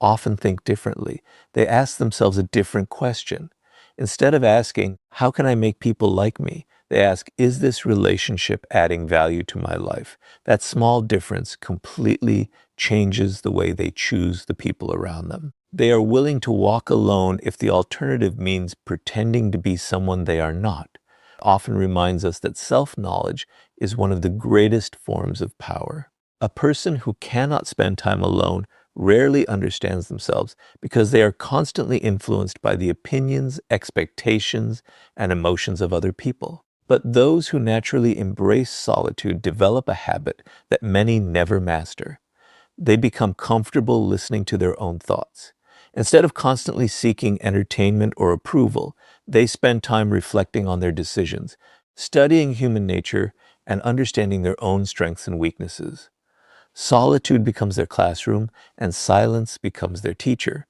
often think differently. They ask themselves a different question. Instead of asking, how can I make people like me? They ask, is this relationship adding value to my life? That small difference completely changes the way they choose the people around them. They are willing to walk alone if the alternative means pretending to be someone they are not. Often reminds us that self-knowledge is one of the greatest forms of power. A person who cannot spend time alone rarely understands themselves because they are constantly influenced by the opinions, expectations, and emotions of other people. But those who naturally embrace solitude develop a habit that many never master. They become comfortable listening to their own thoughts. Instead of constantly seeking entertainment or approval, they spend time reflecting on their decisions, studying human nature, and understanding their own strengths and weaknesses. Solitude becomes their classroom, and silence becomes their teacher.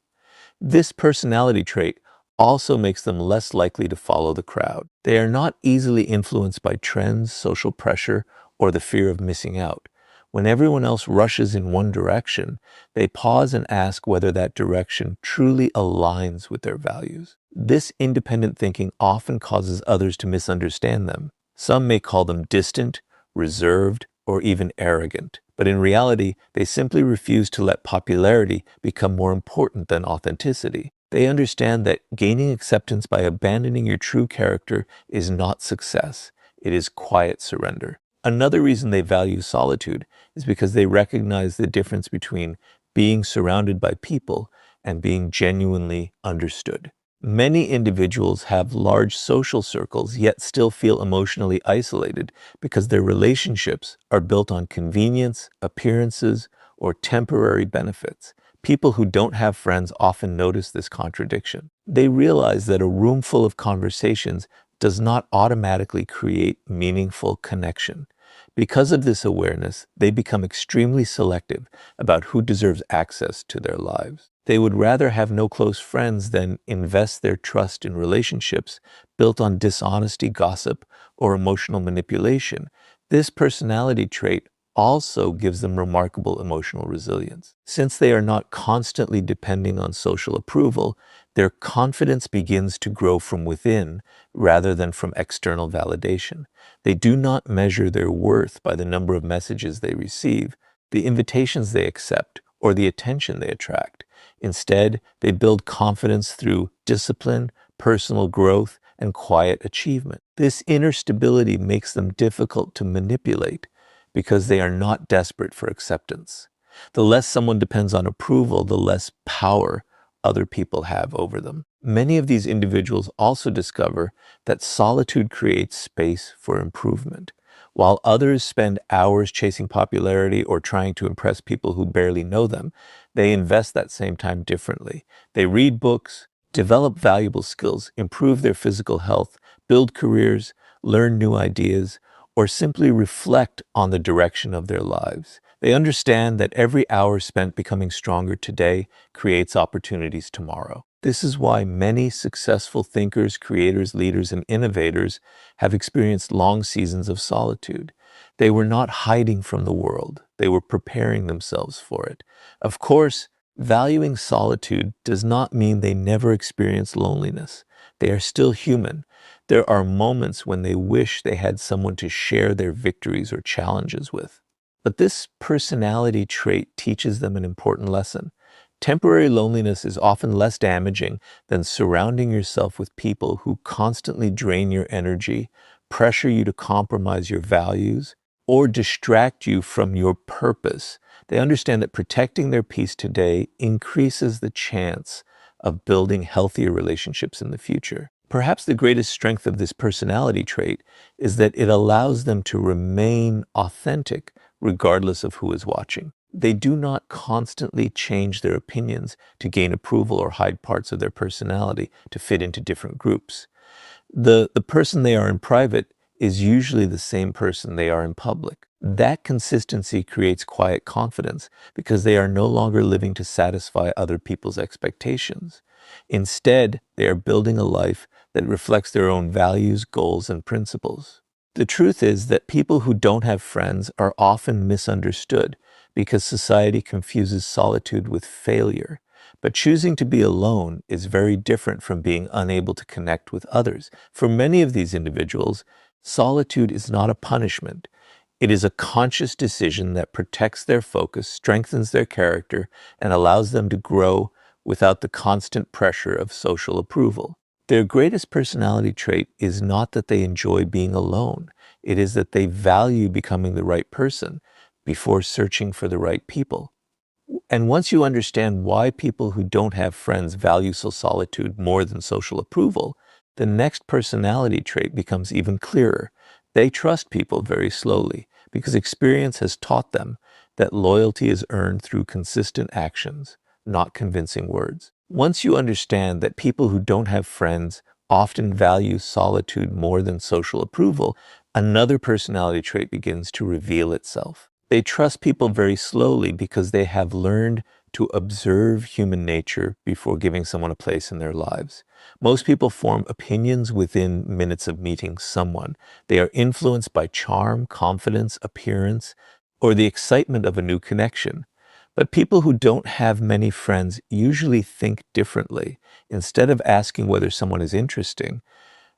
This personality trait also makes them less likely to follow the crowd. They are not easily influenced by trends, social pressure, or the fear of missing out. When everyone else rushes in one direction, they pause and ask whether that direction truly aligns with their values. This independent thinking often causes others to misunderstand them. Some may call them distant, reserved, or even arrogant. But in reality, they simply refuse to let popularity become more important than authenticity. They understand that gaining acceptance by abandoning your true character is not success. It is quiet surrender. Another reason they value solitude is because they recognize the difference between being surrounded by people and being genuinely understood. Many individuals have large social circles yet still feel emotionally isolated because their relationships are built on convenience, appearances, or temporary benefits. People who don't have friends often notice this contradiction. They realize that a room full of conversations does not automatically create meaningful connection. Because of this awareness, they become extremely selective about who deserves access to their lives. They would rather have no close friends than invest their trust in relationships built on dishonesty, gossip, or emotional manipulation. This personality trait also gives them remarkable emotional resilience. Since they are not constantly depending on social approval, their confidence begins to grow from within rather than from external validation. They do not measure their worth by the number of messages they receive, the invitations they accept, or the attention they attract. Instead, they build confidence through discipline, personal growth, and quiet achievement. This inner stability makes them difficult to manipulate because they are not desperate for acceptance. The less someone depends on approval, the less power other people have over them. Many of these individuals also discover that solitude creates space for improvement. While others spend hours chasing popularity or trying to impress people who barely know them, they invest that same time differently. They read books, develop valuable skills, improve their physical health, build careers, learn new ideas, or simply reflect on the direction of their lives. They understand that every hour spent becoming stronger today creates opportunities tomorrow. This is why many successful thinkers, creators, leaders, and innovators have experienced long seasons of solitude. They were not hiding from the world. They were preparing themselves for it. Of course, valuing solitude does not mean they never experience loneliness. They are still human. There are moments when they wish they had someone to share their victories or challenges with. But this personality trait teaches them an important lesson. Temporary loneliness is often less damaging than surrounding yourself with people who constantly drain your energy, pressure you to compromise your values, or distract you from your purpose. They understand that protecting their peace today increases the chance of building healthier relationships in the future. Perhaps the greatest strength of this personality trait is that it allows them to remain authentic regardless of who is watching. They do not constantly change their opinions to gain approval or hide parts of their personality to fit into different groups. The person they are in private is usually the same person they are in public. That consistency creates quiet confidence because they are no longer living to satisfy other people's expectations. Instead, they are building a life that reflects their own values, goals, and principles. The truth is that people who don't have friends are often misunderstood because society confuses solitude with failure. But choosing to be alone is very different from being unable to connect with others. For many of these individuals, solitude is not a punishment. It is a conscious decision that protects their focus, strengthens their character, and allows them to grow without the constant pressure of social approval. Their greatest personality trait is not that they enjoy being alone. It is that they value becoming the right person before searching for the right people. And once you understand why people who don't have friends value solitude more than social approval, the next personality trait becomes even clearer. They trust people very slowly because experience has taught them that loyalty is earned through consistent actions, not convincing words. Once you understand that people who don't have friends often value solitude more than social approval, another personality trait begins to reveal itself. They trust people very slowly because they have learned to observe human nature before giving someone a place in their lives. Most people form opinions within minutes of meeting someone. They are influenced by charm, confidence, appearance, or the excitement of a new connection. But people who don't have many friends usually think differently. Instead of asking whether someone is interesting,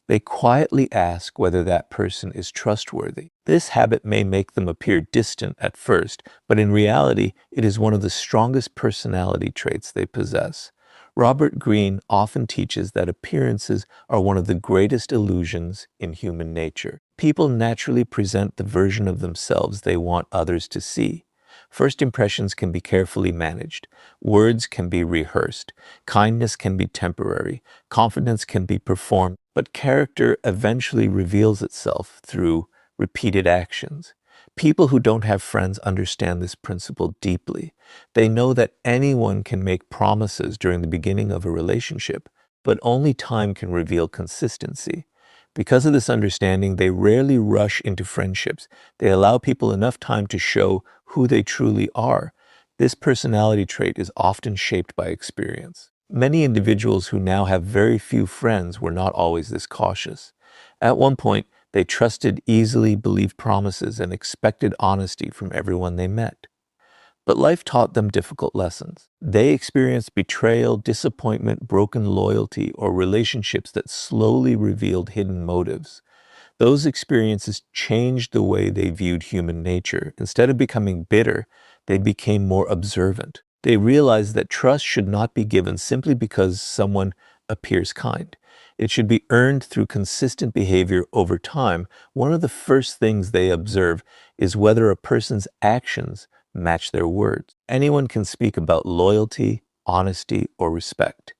they quietly ask whether that person is trustworthy. This habit may make them appear distant at first, but in reality, it is one of the strongest personality traits they possess. Robert Greene often teaches that appearances are one of the greatest illusions in human nature. People naturally present the version of themselves they want others to see. First impressions can be carefully managed. Words can be rehearsed. Kindness can be temporary. Confidence can be performed. But character eventually reveals itself through repeated actions. People who don't have friends understand this principle deeply. They know that anyone can make promises during the beginning of a relationship, but only time can reveal consistency. Because of this understanding, they rarely rush into friendships. They allow people enough time to show who they truly are. This personality trait is often shaped by experience. Many individuals who now have very few friends were not always this cautious. At one point, they trusted easily, believed promises, and expected honesty from everyone they met. But life taught them difficult lessons. They experienced betrayal, disappointment, broken loyalty, or relationships that slowly revealed hidden motives. Those experiences changed the way they viewed human nature. Instead of becoming bitter, they became more observant. They realized that trust should not be given simply because someone appears kind. It should be earned through consistent behavior over time. One of the first things they observe is whether a person's actions match their words. Anyone can speak about loyalty, honesty, or respect.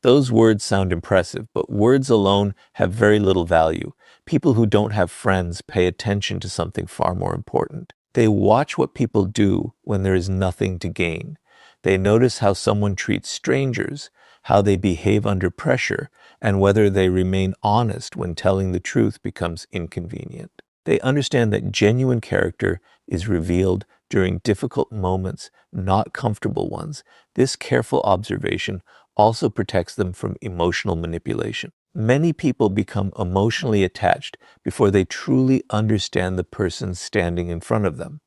Those words sound impressive, but words alone have very little value. People who don't have friends pay attention to something far more important. They watch what people do when there is nothing to gain. They notice how someone treats strangers, how they behave under pressure, and whether they remain honest when telling the truth becomes inconvenient. They understand that genuine character is revealed during difficult moments, not comfortable ones. This careful observation also protects them from emotional manipulation. Many people become emotionally attached before they truly understand the person standing in front of them.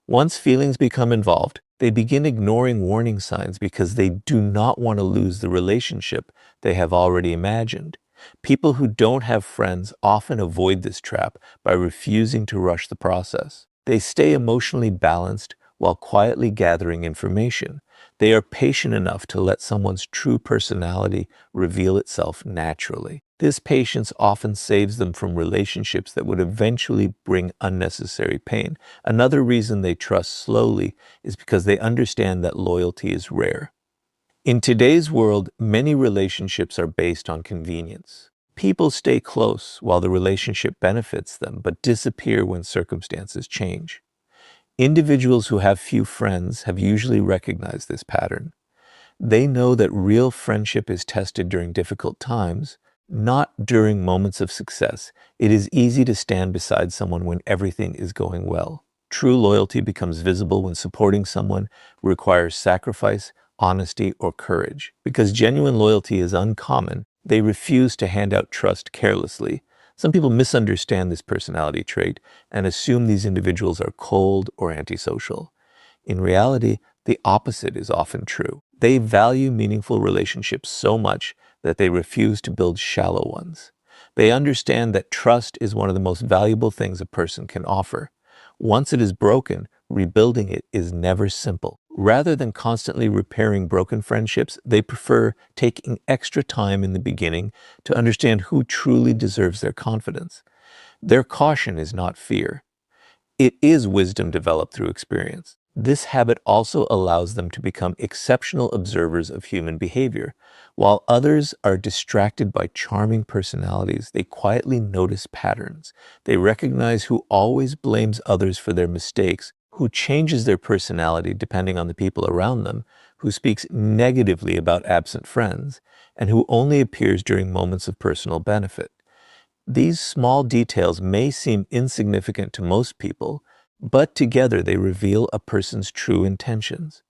Once feelings become involved, they begin ignoring warning signs because they do not want to lose the relationship they have already imagined. People who don't have friends often avoid this trap by refusing to rush the process. They stay emotionally balanced while quietly gathering information. They are patient enough to let someone's true personality reveal itself naturally. This patience often saves them from relationships that would eventually bring unnecessary pain. Another reason they trust slowly is because they understand that loyalty is rare. In today's world, many relationships are based on convenience. People stay close while the relationship benefits them, but disappear when circumstances change. Individuals who have few friends have usually recognized this pattern. They know that real friendship is tested during difficult times, not during moments of success. It is easy to stand beside someone when everything is going well. True loyalty becomes visible when supporting someone requires sacrifice, honesty, or courage. Because genuine loyalty is uncommon, they refuse to hand out trust carelessly. Some people misunderstand this personality trait and assume these individuals are cold or antisocial. In reality, The opposite is often true. They value meaningful relationships so much that they refuse to build shallow ones. They understand that trust is one of the most valuable things a person can offer. Once it is broken, rebuilding it is never simple. Rather than constantly repairing broken friendships, they prefer taking extra time in the beginning to understand who truly deserves their confidence. Their caution is not fear. It is wisdom developed through experience. This habit also allows them to become exceptional observers of human behavior. While others are distracted by charming personalities, they quietly notice patterns. They recognize who always blames others for their mistakes, who changes their personality depending on the people around them, who speaks negatively about absent friends, and who only appears during moments of personal benefit. These small details may seem insignificant to most people, but together they reveal a person's true intentions.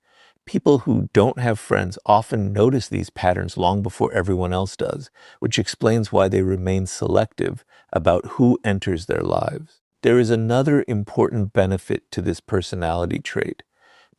People who don't have friends often notice these patterns long before everyone else does, which explains why they remain selective about who enters their lives. There is another important benefit to this personality trait.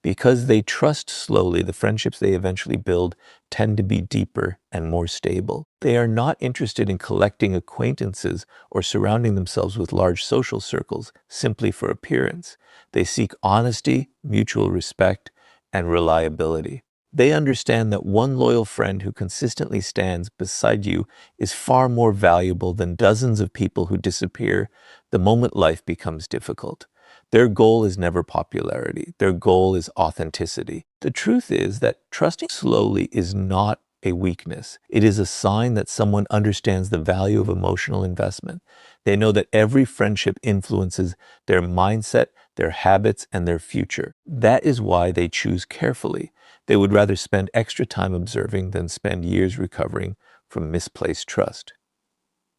Because they trust slowly, the friendships they eventually build tend to be deeper and more stable. They are not interested in collecting acquaintances or surrounding themselves with large social circles simply for appearance. They seek honesty, mutual respect, and reliability. They understand that one loyal friend who consistently stands beside you is far more valuable than dozens of people who disappear the moment life becomes difficult. Their goal is never popularity. Their goal is authenticity. The truth is that trusting slowly is not a weakness. It is a sign that someone understands the value of emotional investment. They know that every friendship influences their mindset, their habits, and their future. That is why they choose carefully. They would rather spend extra time observing than spend years recovering from misplaced trust.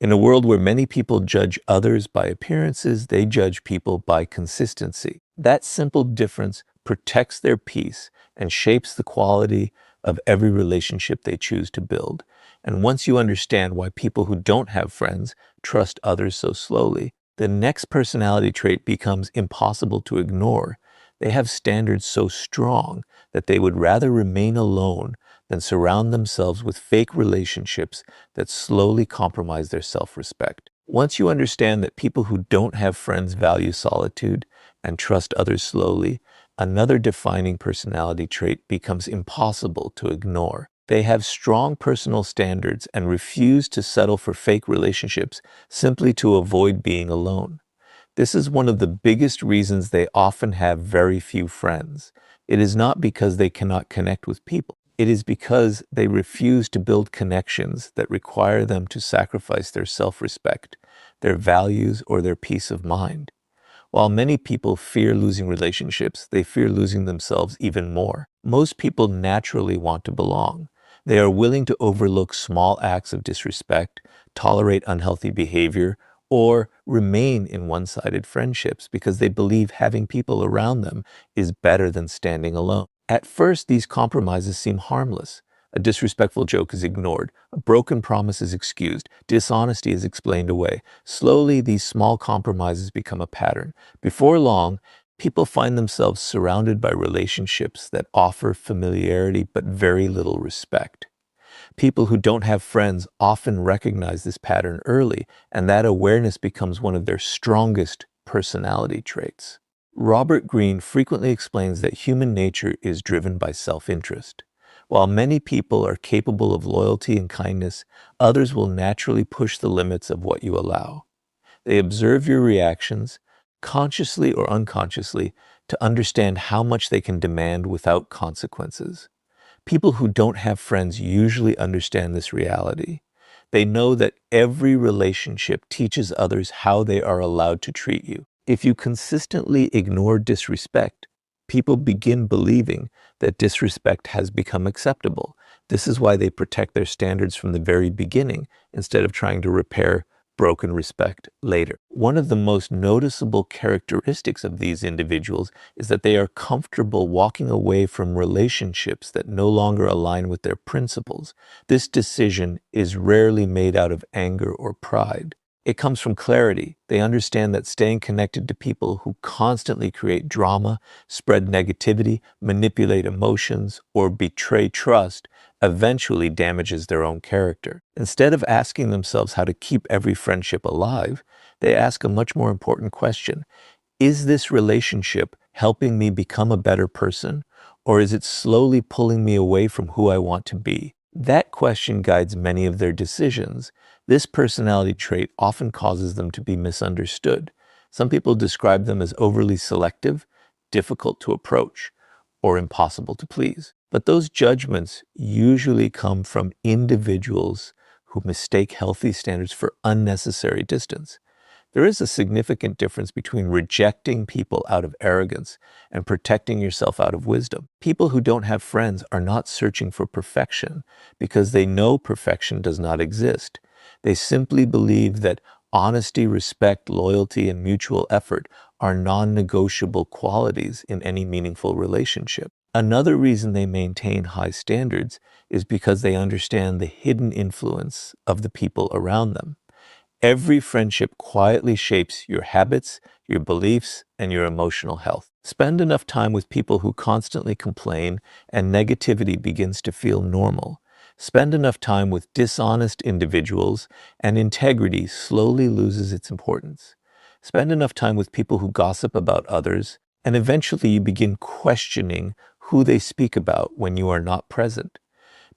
In a world where many people judge others by appearances, they judge people by consistency. That simple difference protects their peace and shapes the quality of every relationship they choose to build. And once you understand why people who don't have friends trust others so slowly, the next personality trait becomes impossible to ignore. They have standards so strong that they would rather remain alone than surround themselves with fake relationships that slowly compromise their self-respect. Once you understand that people who don't have friends value solitude and trust others slowly, another defining personality trait becomes impossible to ignore. They have strong personal standards and refuse to settle for fake relationships simply to avoid being alone. This is one of the biggest reasons they often have very few friends. It is not because they cannot connect with people. It is because they refuse to build connections that require them to sacrifice their self-respect, their values, or their peace of mind. While many people fear losing relationships, they fear losing themselves even more. Most people naturally want to belong. They are willing to overlook small acts of disrespect, tolerate unhealthy behavior, or remain in one-sided friendships because they believe having people around them is better than standing alone. At first, these compromises seem harmless. A disrespectful joke is ignored, a broken promise is excused, dishonesty is explained away. Slowly, these small compromises become a pattern. Before long, people find themselves surrounded by relationships that offer familiarity but very little respect. People who don't have friends often recognize this pattern early, and that awareness becomes one of their strongest personality traits. Robert Greene frequently explains that human nature is driven by self-interest. While many people are capable of loyalty and kindness, others will naturally push the limits of what you allow. They observe your reactions, consciously or unconsciously, to understand how much they can demand without consequences. People who don't have friends usually understand this reality. They know that every relationship teaches others how they are allowed to treat you. If you consistently ignore disrespect, people begin believing that disrespect has become acceptable. This is why they protect their standards from the very beginning instead of trying to repair broken respect later. One of the most noticeable characteristics of these individuals is that they are comfortable walking away from relationships that no longer align with their principles. This decision is rarely made out of anger or pride. It comes from clarity. They understand that staying connected to people who constantly create drama, spread negativity, manipulate emotions, or betray trust eventually damages their own character. Instead of asking themselves how to keep every friendship alive, they ask a much more important question. Is this relationship helping me become a better person, or is it slowly pulling me away from who I want to be? That question guides many of their decisions. This personality trait often causes them to be misunderstood. Some people describe them as overly selective, difficult to approach, or impossible to please. But those judgments usually come from individuals who mistake healthy standards for unnecessary distance. There is a significant difference between rejecting people out of arrogance and protecting yourself out of wisdom. People who don't have friends are not searching for perfection because they know perfection does not exist. They simply believe that honesty, respect, loyalty, and mutual effort are non-negotiable qualities in any meaningful relationship. Another reason they maintain high standards is because they understand the hidden influence of the people around them. Every friendship quietly shapes your habits, your beliefs, and your emotional health. Spend enough time with people who constantly complain and negativity begins to feel normal. Spend enough time with dishonest individuals and integrity slowly loses its importance. Spend enough time with people who gossip about others, and eventually you begin questioning who they speak about when you are not present.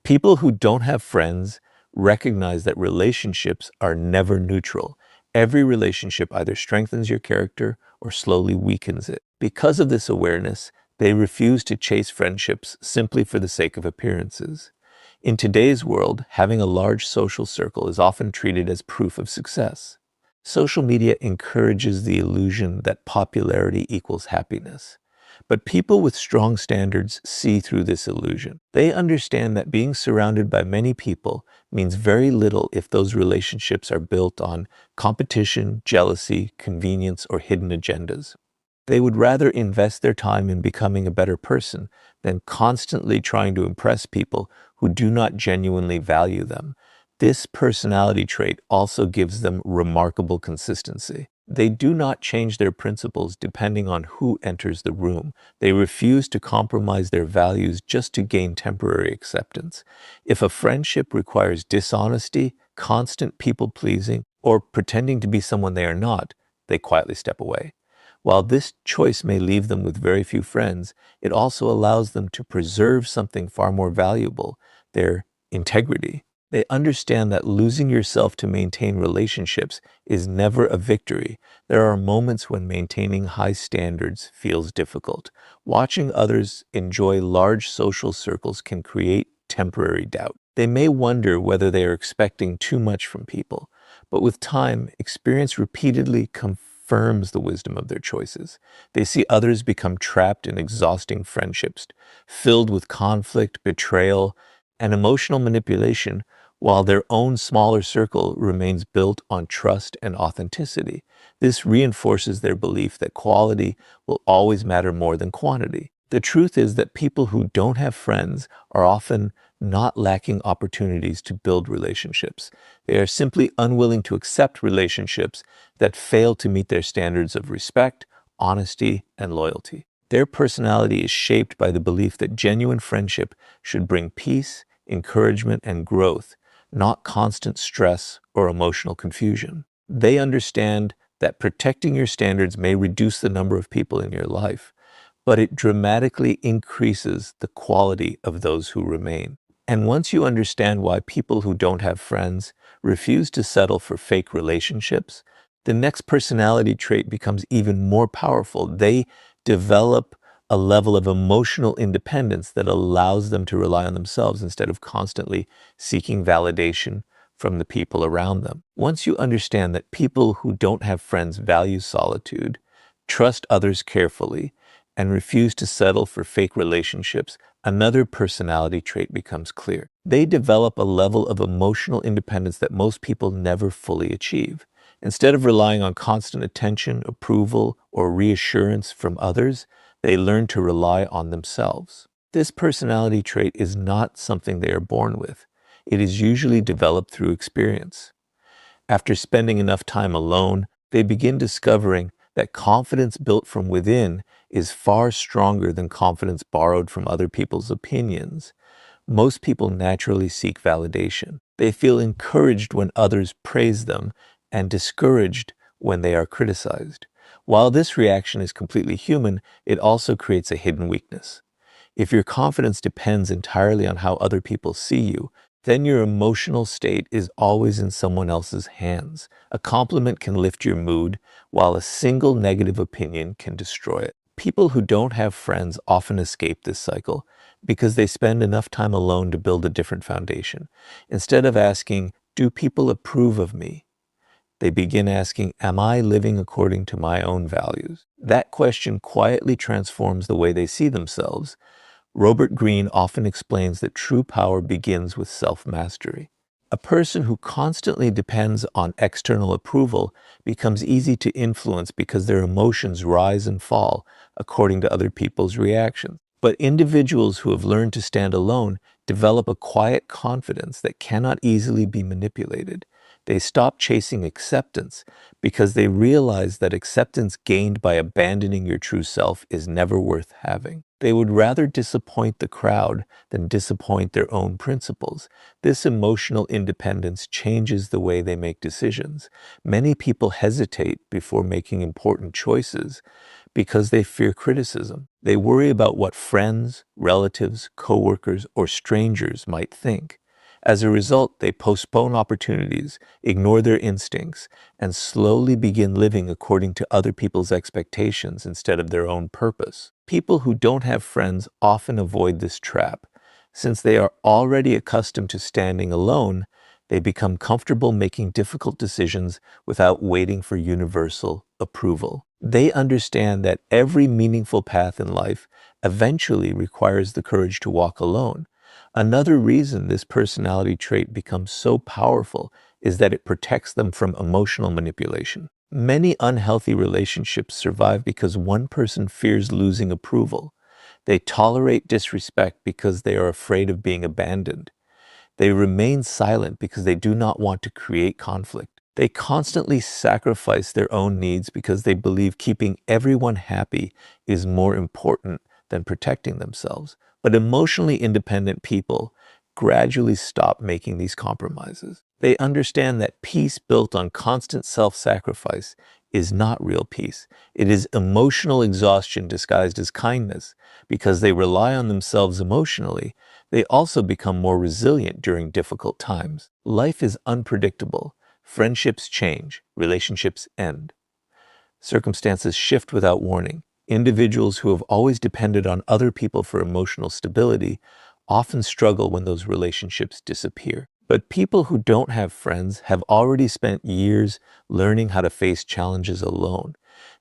People who don't have friends recognize that relationships are never neutral. Every relationship either strengthens your character or slowly weakens it. Because of this awareness, they refuse to chase friendships simply for the sake of appearances. In today's world, having a large social circle is often treated as proof of success. Social media encourages the illusion that popularity equals happiness. But people with strong standards see through this illusion. They understand that being surrounded by many people means very little if those relationships are built on competition, jealousy, convenience, or hidden agendas. They would rather invest their time in becoming a better person than constantly trying to impress people who do not genuinely value them. This personality trait also gives them remarkable consistency. They do not change their principles depending on who enters the room. They refuse to compromise their values just to gain temporary acceptance. If a friendship requires dishonesty, constant people-pleasing, or pretending to be someone they are not, they quietly step away. While this choice may leave them with very few friends, it also allows them to preserve something far more valuable, their integrity. They understand that losing yourself to maintain relationships is never a victory. There are moments when maintaining high standards feels difficult. Watching others enjoy large social circles can create temporary doubt. They may wonder whether they are expecting too much from people, but with time, experience repeatedly confirms the wisdom of their choices. They see others become trapped in exhausting friendships, filled with conflict, betrayal, and emotional manipulation, while their own smaller circle remains built on trust and authenticity. This reinforces their belief that quality will always matter more than quantity. The truth is that people who don't have friends are often not lacking opportunities to build relationships. They are simply unwilling to accept relationships that fail to meet their standards of respect, honesty, and loyalty. Their personality is shaped by the belief that genuine friendship should bring peace, encouragement, and growth, not constant stress or emotional confusion. They understand that protecting your standards may reduce the number of people in your life, but it dramatically increases the quality of those who remain. And once you understand why people who don't have friends refuse to settle for fake relationships, the next personality trait becomes even more powerful. They develop a level of emotional independence that allows them to rely on themselves instead of constantly seeking validation from the people around them. Once you understand that people who don't have friends value solitude, trust others carefully, and refuse to settle for fake relationships, another personality trait becomes clear. They develop a level of emotional independence that most people never fully achieve. Instead of relying on constant attention, approval, or reassurance from others, they learn to rely on themselves. This personality trait is not something they are born with. It is usually developed through experience. After spending enough time alone, they begin discovering that confidence built from within is far stronger than confidence borrowed from other people's opinions. Most people naturally seek validation. They feel encouraged when others praise them and discouraged when they are criticized. While this reaction is completely human, it also creates a hidden weakness. If your confidence depends entirely on how other people see you, then your emotional state is always in someone else's hands. A compliment can lift your mood, while a single negative opinion can destroy it. People who don't have friends often escape this cycle because they spend enough time alone to build a different foundation. Instead of asking, "Do people approve of me?" they begin asking, "Am I living according to my own values?" That question quietly transforms the way they see themselves. Robert Greene often explains that true power begins with self-mastery. A person who constantly depends on external approval becomes easy to influence because their emotions rise and fall according to other people's reactions. But individuals who have learned to stand alone develop a quiet confidence that cannot easily be manipulated. They stop chasing acceptance because they realize that acceptance gained by abandoning your true self is never worth having. They would rather disappoint the crowd than disappoint their own principles. This emotional independence changes the way they make decisions. Many people hesitate before making important choices because they fear criticism. They worry about what friends, relatives, coworkers, or strangers might think. As a result, they postpone opportunities, ignore their instincts, and slowly begin living according to other people's expectations instead of their own purpose. People who don't have friends often avoid this trap. Since they are already accustomed to standing alone, they become comfortable making difficult decisions without waiting for universal approval. They understand that every meaningful path in life eventually requires the courage to walk alone. Another reason this personality trait becomes so powerful is that it protects them from emotional manipulation. Many unhealthy relationships survive because one person fears losing approval. They tolerate disrespect because they are afraid of being abandoned. They remain silent because they do not want to create conflict. They constantly sacrifice their own needs because they believe keeping everyone happy is more important than protecting themselves. But emotionally independent people gradually stop making these compromises. They understand that peace built on constant self-sacrifice is not real peace. It is emotional exhaustion disguised as kindness. Because they rely on themselves emotionally, they also become more resilient during difficult times. Life is unpredictable. Friendships change. Relationships end. Circumstances shift without warning. Individuals who have always depended on other people for emotional stability often struggle when those relationships disappear. But people who don't have friends have already spent years learning how to face challenges alone.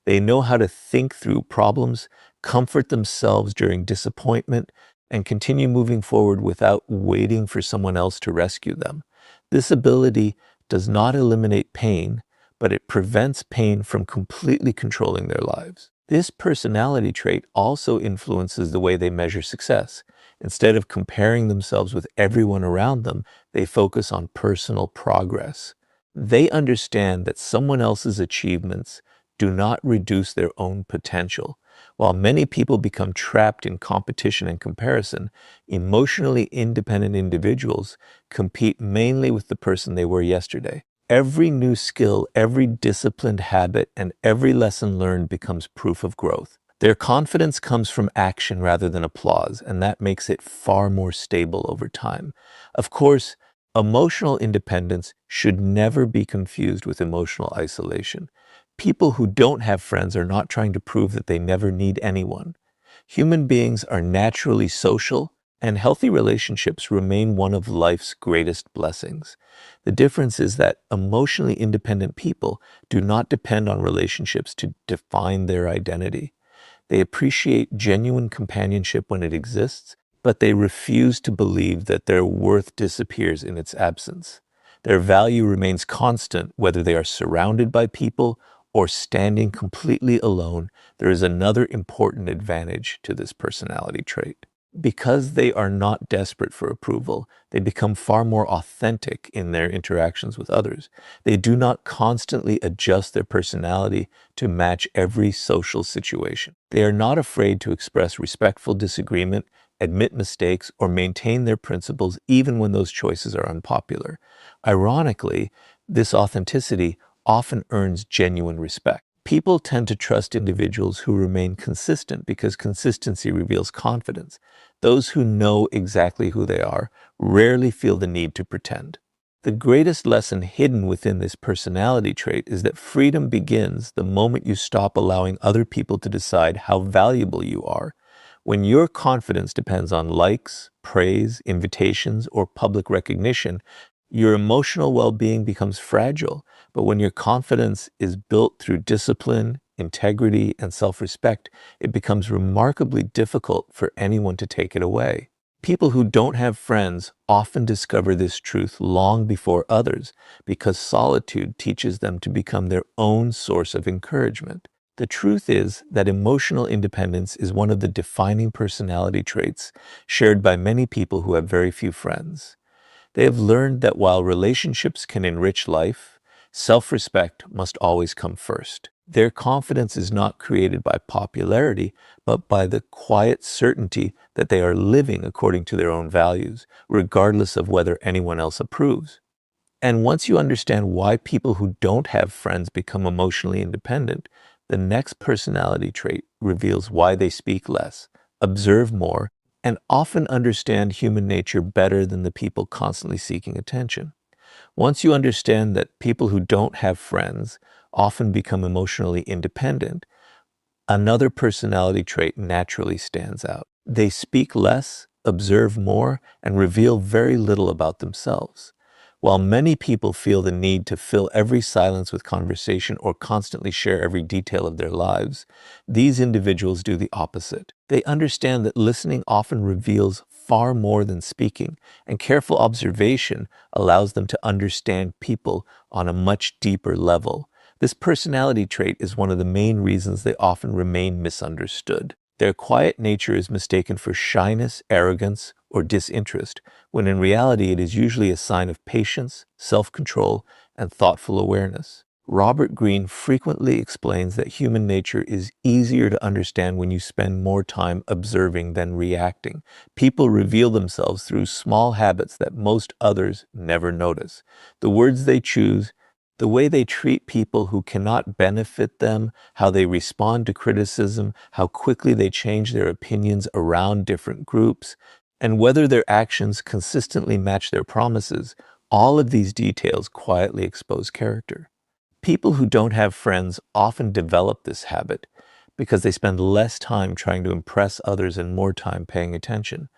They know how to think through problems, comfort themselves during disappointment, and continue moving forward without waiting for someone else to rescue them. This ability does not eliminate pain, but it prevents pain from completely controlling their lives. This personality trait also influences the way they measure success. Instead of comparing themselves with everyone around them, they focus on personal progress. They understand that someone else's achievements do not reduce their own potential. While many people become trapped in competition and comparison, emotionally independent individuals compete mainly with the person they were yesterday. Every new skill, every disciplined habit, and every lesson learned becomes proof of growth. Their confidence comes from action rather than applause, and that makes it far more stable over time. Of course, emotional independence should never be confused with emotional isolation. People who don't have friends are not trying to prove that they never need anyone. Human beings are naturally social, and healthy relationships remain one of life's greatest blessings. The difference is that emotionally independent people do not depend on relationships to define their identity. They appreciate genuine companionship when it exists, but they refuse to believe that their worth disappears in its absence. Their value remains constant whether they are surrounded by people or standing completely alone. There is another important advantage to this personality trait. Because they are not desperate for approval, they become far more authentic in their interactions with others. They do not constantly adjust their personality to match every social situation. They are not afraid to express respectful disagreement, admit mistakes, or maintain their principles even when those choices are unpopular. Ironically, this authenticity often earns genuine respect. People tend to trust individuals who remain consistent because consistency reveals confidence. Those who know exactly who they are rarely feel the need to pretend. The greatest lesson hidden within this personality trait is that freedom begins the moment you stop allowing other people to decide how valuable you are. When your confidence depends on likes, praise, invitations, or public recognition, your emotional well-being becomes fragile. But when your confidence is built through discipline, integrity, and self-respect, it becomes remarkably difficult for anyone to take it away. People who don't have friends often discover this truth long before others because solitude teaches them to become their own source of encouragement. The truth is that emotional independence is one of the defining personality traits shared by many people who have very few friends. They have learned that while relationships can enrich life, self-respect must always come first. Their confidence is not created by popularity, but by the quiet certainty that they are living according to their own values, regardless of whether anyone else approves. And once you understand why people who don't have friends become emotionally independent, the next personality trait reveals why they speak less, observe more, and often understand human nature better than the people constantly seeking attention. Once you understand that people who don't have friends often become emotionally independent, another personality trait naturally stands out. They speak less, observe more, and reveal very little about themselves. While many people feel the need to fill every silence with conversation or constantly share every detail of their lives, these individuals do the opposite. They understand that listening often reveals far more than speaking, and careful observation allows them to understand people on a much deeper level. This personality trait is one of the main reasons they often remain misunderstood. Their quiet nature is mistaken for shyness, arrogance, or disinterest, when in reality it is usually a sign of patience, self-control, and thoughtful awareness. Robert Greene frequently explains that human nature is easier to understand when you spend more time observing than reacting. People reveal themselves through small habits that most others never notice. The words they choose, the way they treat people who cannot benefit them, how they respond to criticism, how quickly they change their opinions around different groups, and whether their actions consistently match their promises, all of these details quietly expose character. People who don't have friends often develop this habit because they spend less time trying to impress others and more time paying attention.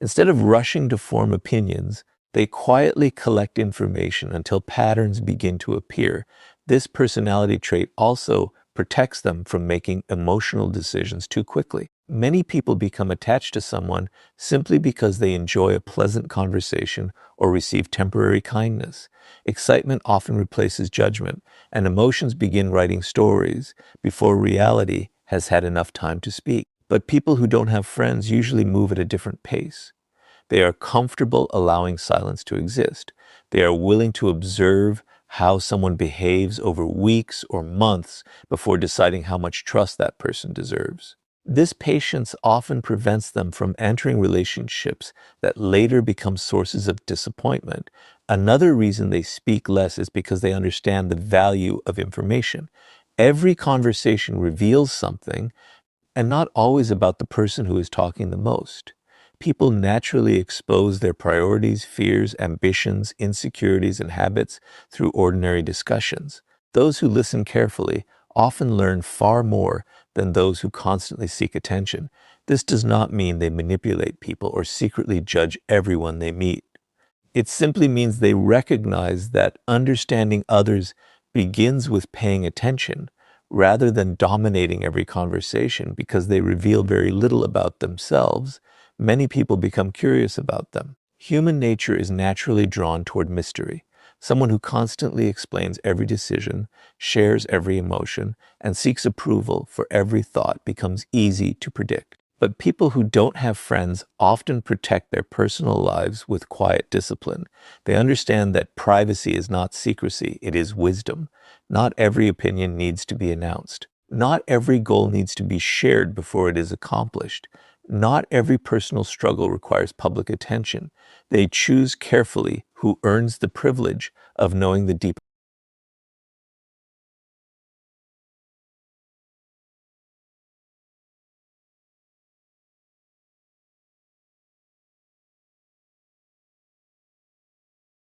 Instead of rushing to form opinions, they quietly collect information until patterns begin to appear. This personality trait also protects them from making emotional decisions too quickly. Many people become attached to someone simply because they enjoy a pleasant conversation or receive temporary kindness. Excitement often replaces judgment, and emotions begin writing stories before reality has had enough time to speak. But people who don't have friends usually move at a different pace. They are comfortable allowing silence to exist. They are willing to observe how someone behaves over weeks or months before deciding how much trust that person deserves. This patience often prevents them from entering relationships that later become sources of disappointment. Another reason they speak less is because they understand the value of information. Every conversation reveals something, and not always about the person who is talking the most. People naturally expose their priorities, fears, ambitions, insecurities, and habits through ordinary discussions. Those who listen carefully often learn far more than those who constantly seek attention. This does not mean they manipulate people or secretly judge everyone they meet. It simply means they recognize that understanding others begins with paying attention rather than dominating every conversation. Because they reveal very little about themselves, many people become curious about them. Human nature is naturally drawn toward mystery. Someone who constantly explains every decision, shares every emotion, and seeks approval for every thought becomes easy to predict. But people who don't have friends often protect their personal lives with quiet discipline. They understand that privacy is not secrecy, it is wisdom. Not every opinion needs to be announced. Not every goal needs to be shared before it is accomplished. Not every personal struggle requires public attention. They choose carefully who earns the privilege of knowing the deep